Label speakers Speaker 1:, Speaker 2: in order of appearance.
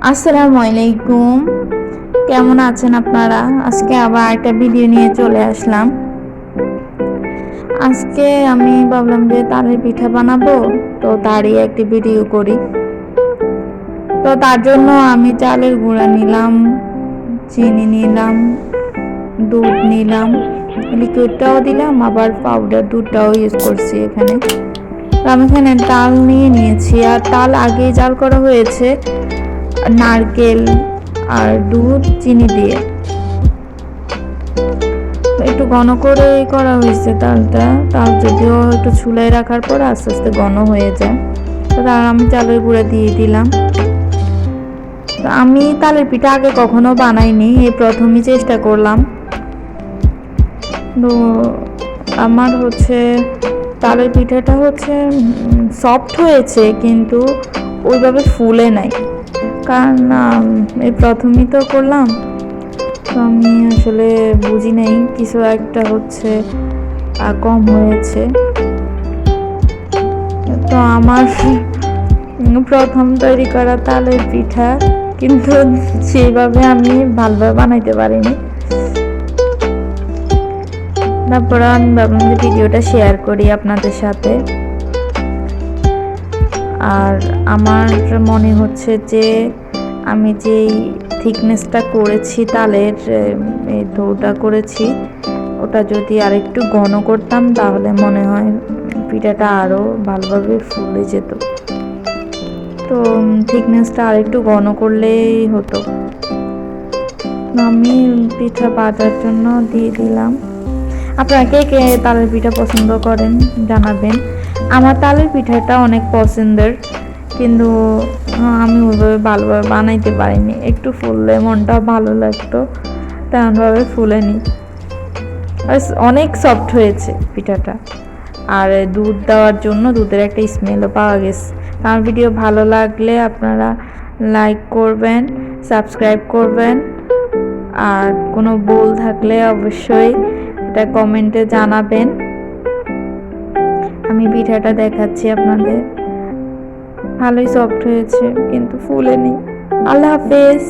Speaker 1: আসসালামু আলাইকুম, কেমন আছেন আপনারা? আজকে আবার একটা ভিডিও নিয়ে চলে আসলাম। আজকে আমি ভাবলাম যে তালের পিঠা বানাবো, তো তারই একটি ভিডিও করি। তো তার জন্য আমি চালের গুঁড়া নিলাম, চিনি নিলাম, দুধ নিলাম, লিকুইডটাও দিলাম, আবার পাউডার দুধটাও ইউজ করছি এখানে। তো আমি এখানে তাল নিয়ে নিয়েছি, আর তাল আগেই জাল করা হয়েছে নারকেল আর দুধ চিনি দিয়ে। একটু ঘন করে করা হয়েছে তালটা। তাল যদিও একটু চুলায় রাখার পর আস্তে আস্তে ঘন হয়ে যায়। তো তার আমি চালের গুঁড়া দিয়ে দিলাম। তো আমি তালের পিঠা আগে কখনো বানাইনি, এই প্রথমই চেষ্টা করলাম। তো আমার তালের পিঠাটা সফট হয়েছে, কিন্তু ওইভাবে ফুলে নাই, কারণ এই প্রথমই তো করলাম। তো আমি আসলে বুঝি নাই, কিছু একটা কম হয়েছে। তো আমার প্রথম তৈরি করা তালের পিঠা, কিন্তু সেইভাবে আমি ভালোভাবে বানাইতে পারিনি। তারপর আমি ভাবলাম যে ভিডিওটা শেয়ার করি আপনাদের সাথে। আর আমার মনে হচ্ছে যে আমি যেই থিকনেসটা করেছি তালের, এই ডোটা করেছি, ওটা যদি আর একটু ঘন করতাম তাহলে মনে হয় পিঠাটা আরও ভালোভাবে ফুলে যেত। তো থিকনেসটা আর একটু ঘন করলেই হতো। আমি পিঠা বাটার জন্য দিয়ে দিলাম। আপনারা কে কে তালের পিঠা পছন্দ করেন জানাবেন। আমার তালের পিঠাটা অনেক পছন্দের, কিন্তু আমি ওইভাবে ভালোভাবে বানাইতে পারিনি। একটু ফুললে মনটা ভালো লাগতো, তেমনভাবে ফুলেনি। অনেক সফট হয়েছে পিঠাটা, আর দুধ দেওয়ার জন্য দুধের একটা স্মেলও পাওয়া গেছে। আমার ভিডিও ভালো লাগলে আপনারা লাইক করবেন, সাবস্ক্রাইব করবেন, আর কোনো ভুল থাকলে অবশ্যই এটা কমেন্টে জানাবেন। আমি পিঠাটা দেখাচ্ছি আপনাদের। ভালোই সফট হয়েছে, কিন্তু ফুলেনি। আল্লাহ হাফেজ।